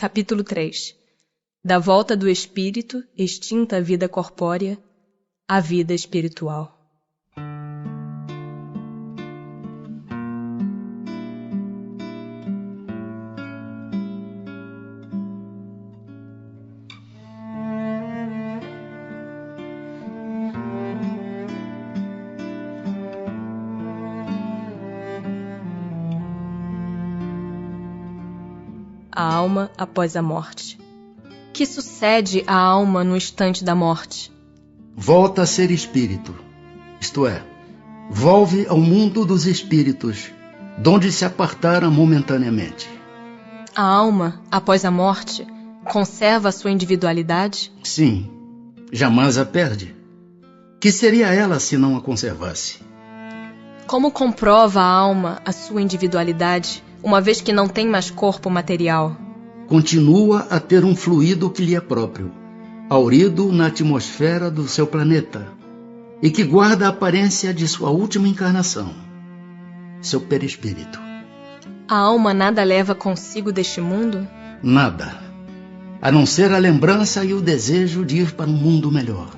Capítulo 3. Da volta do espírito, extinta a vida corpórea, à vida espiritual. A alma após a morte. Que sucede à alma no instante da morte? Volta a ser espírito, isto é, volve ao mundo dos espíritos, donde se apartara momentaneamente. A alma, após a morte, conserva a sua individualidade? Sim, jamais a perde. Que seria ela se não a conservasse? Como comprova a alma a sua individualidade, uma vez que não tem mais corpo material? Continua a ter um fluido que lhe é próprio, haurido na atmosfera do seu planeta, e que guarda a aparência de sua última encarnação, seu perispírito. A alma nada leva consigo deste mundo? Nada, a não ser a lembrança e o desejo de ir para um mundo melhor.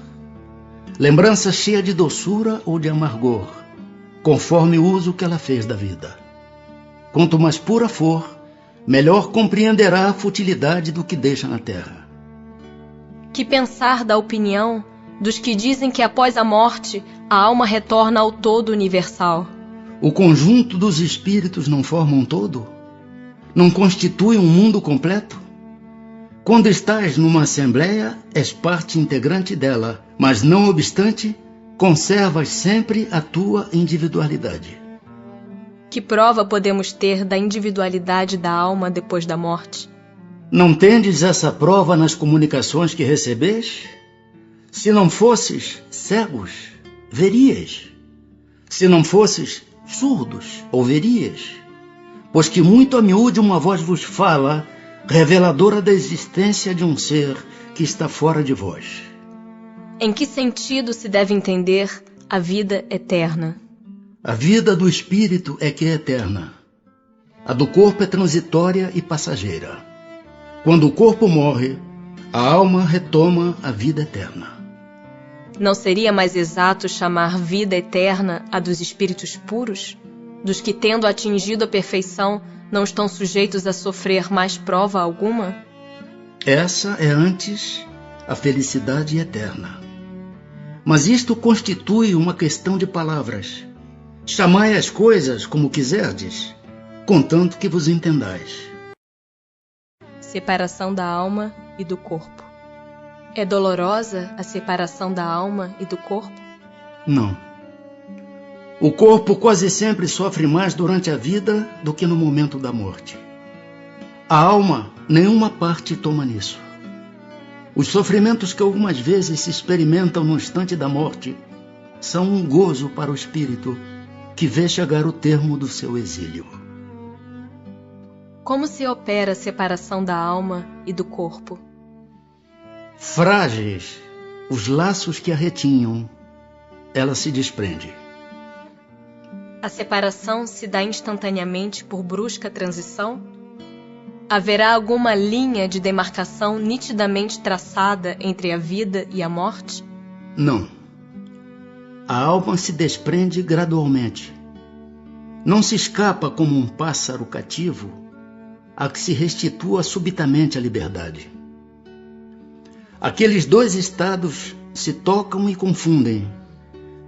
Lembrança cheia de doçura ou de amargor, conforme o uso que ela fez da vida. Quanto mais pura for, melhor compreenderá a futilidade do que deixa na terra. Que pensar da opinião dos que dizem que após a morte a alma retorna ao todo universal? O conjunto dos espíritos não forma um todo? Não constitui um mundo completo? Quando estás numa assembleia, és parte integrante dela, mas não obstante, conservas sempre a tua individualidade. Que prova podemos ter da individualidade da alma depois da morte? Não tendes essa prova nas comunicações que recebes? Se não fosses cegos, verias. Se não fosses surdos, ouverias. Pois que muito a miúde uma voz vos fala, reveladora da existência de um ser que está fora de vós. Em que sentido se deve entender a vida eterna? A vida do espírito é que é eterna. A do corpo é transitória e passageira. Quando o corpo morre, a alma retoma a vida eterna. Não seria mais exato chamar vida eterna a dos espíritos puros? Dos que, tendo atingido a perfeição, não estão sujeitos a sofrer mais prova alguma? Essa é antes a felicidade eterna. Mas isto constitui uma questão de palavras. Chamai as coisas como quiserdes, contanto que vos entendais. Separação da alma e do corpo. É dolorosa a separação da alma e do corpo? Não. O corpo quase sempre sofre mais durante a vida do que no momento da morte. A alma, nenhuma parte toma nisso. Os sofrimentos que algumas vezes se experimentam no instante da morte são um gozo para o espírito que vê chegar o termo do seu exílio. Como se opera a separação da alma e do corpo? Frágeis os laços que a retinham, ela se desprende. A separação se dá instantaneamente por brusca transição? Haverá alguma linha de demarcação nitidamente traçada entre a vida e a morte? Não. A alma se desprende gradualmente. Não se escapa como um pássaro cativo a que se restitua subitamente a liberdade. Aqueles dois estados se tocam e confundem,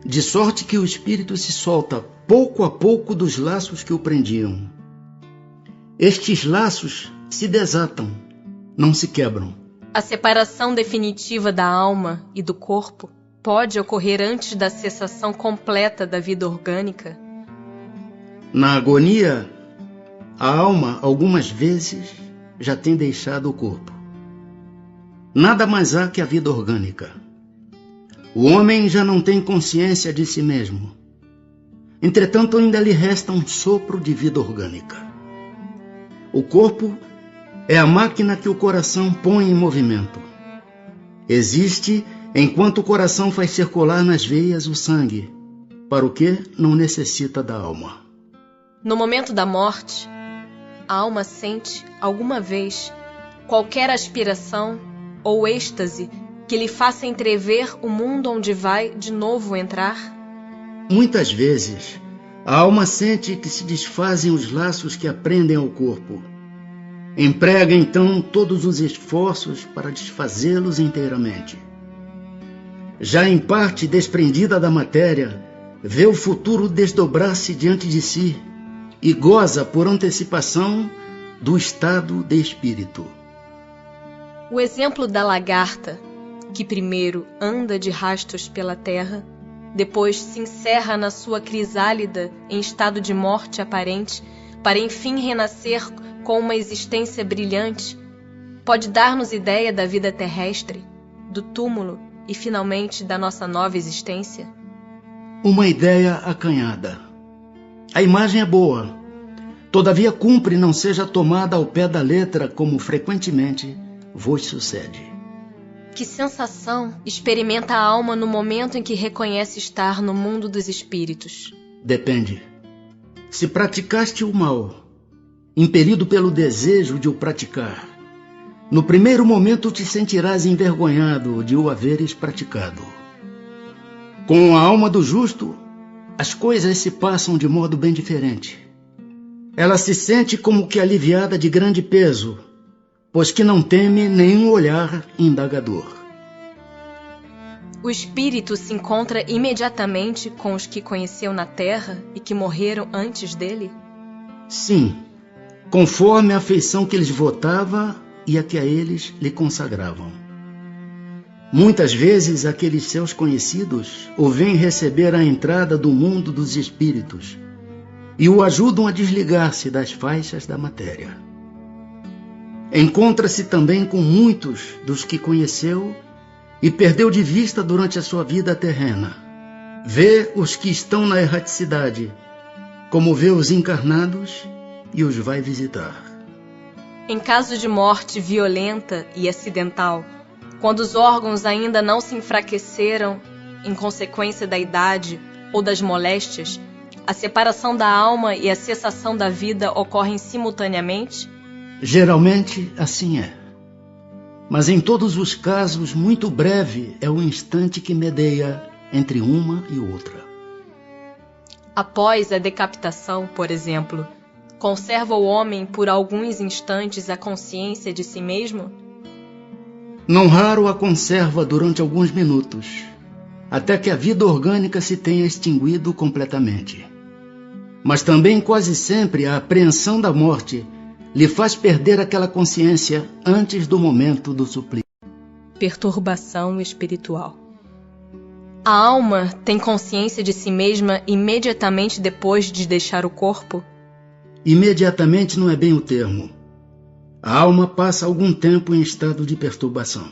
de sorte que o espírito se solta pouco a pouco dos laços que o prendiam. Estes laços se desatam, não se quebram. A separação definitiva da alma e do corpo pode ocorrer antes da cessação completa da vida orgânica? Na agonia, a alma, algumas vezes, já tem deixado o corpo. Nada mais há que a vida orgânica. O homem já não tem consciência de si mesmo. Entretanto, ainda lhe resta um sopro de vida orgânica. O corpo é a máquina que o coração põe em movimento. Existe enquanto o coração faz circular nas veias o sangue, para o que não necessita da alma. No momento da morte, a alma sente, alguma vez, qualquer aspiração ou êxtase que lhe faça entrever o mundo onde vai de novo entrar? Muitas vezes, a alma sente que se desfazem os laços que a prendem ao corpo. Emprega então todos os esforços para desfazê-los inteiramente. Já em parte desprendida da matéria, vê o futuro desdobrar-se diante de si e goza por antecipação do estado de espírito. O exemplo da lagarta, que primeiro anda de rastos pela terra, depois se encerra na sua crisálida em estado de morte aparente, para enfim renascer com uma existência brilhante, pode dar-nos ideia da vida terrestre, do túmulo e finalmente da nossa nova existência? Uma ideia acanhada. A imagem é boa, todavia cumpre não seja tomada ao pé da letra como frequentemente vos sucede. Que sensação experimenta a alma no momento em que reconhece estar no mundo dos espíritos? Depende. Se praticaste o mal, impelido pelo desejo de o praticar, no primeiro momento te sentirás envergonhado de o haveres praticado. Com a alma do justo, as coisas se passam de modo bem diferente. Ela se sente como que aliviada de grande peso, pois que não teme nenhum olhar indagador. O espírito se encontra imediatamente com os que conheceu na terra e que morreram antes dele? Sim, conforme a afeição que lhes votava e a que a eles lhe consagravam. Muitas vezes aqueles seus conhecidos o vêm receber à entrada do mundo dos espíritos e o ajudam a desligar-se das faixas da matéria. Encontra-se também com muitos dos que conheceu e perdeu de vista durante a sua vida terrena. Vê os que estão na erraticidade, como vê os encarnados e os vai visitar. Em caso de morte violenta e acidental, quando os órgãos ainda não se enfraqueceram em consequência da idade ou das moléstias, a separação da alma e a cessação da vida ocorrem simultaneamente? Geralmente assim é. Mas em todos os casos, muito breve é o instante que medeia entre uma e outra. Após a decapitação, por exemplo, conserva o homem por alguns instantes a consciência de si mesmo? Não raro a conserva durante alguns minutos, até que a vida orgânica se tenha extinguido completamente. Mas também quase sempre a apreensão da morte lhe faz perder aquela consciência antes do momento do suplício. Perturbação espiritual. A alma tem consciência de si mesma imediatamente depois de deixar o corpo? Imediatamente não é bem o termo. A alma passa algum tempo em estado de perturbação.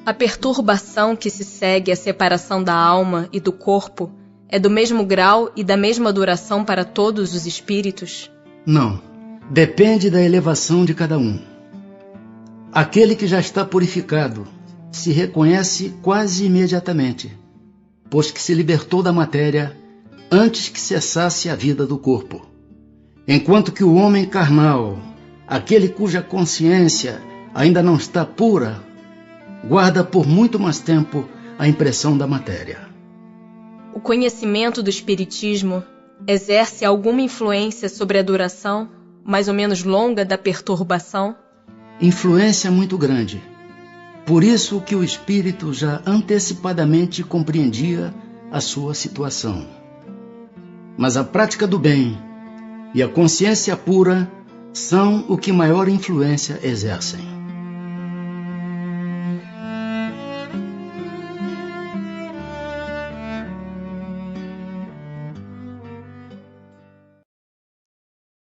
A perturbação que se segue à separação da alma e do corpo é do mesmo grau e da mesma duração para todos os espíritos? Não. Depende da elevação de cada um. Aquele que já está purificado se reconhece quase imediatamente, pois que se libertou da matéria antes que cessasse a vida do corpo. Enquanto que o homem carnal, aquele cuja consciência ainda não está pura, guarda por muito mais tempo a impressão da matéria. O conhecimento do espiritismo exerce alguma influência sobre a duração mais ou menos longa da perturbação? Influência muito grande. Por isso que o espírito já antecipadamente compreendia a sua situação. Mas a prática do bem e a consciência pura são o que maior influência exercem.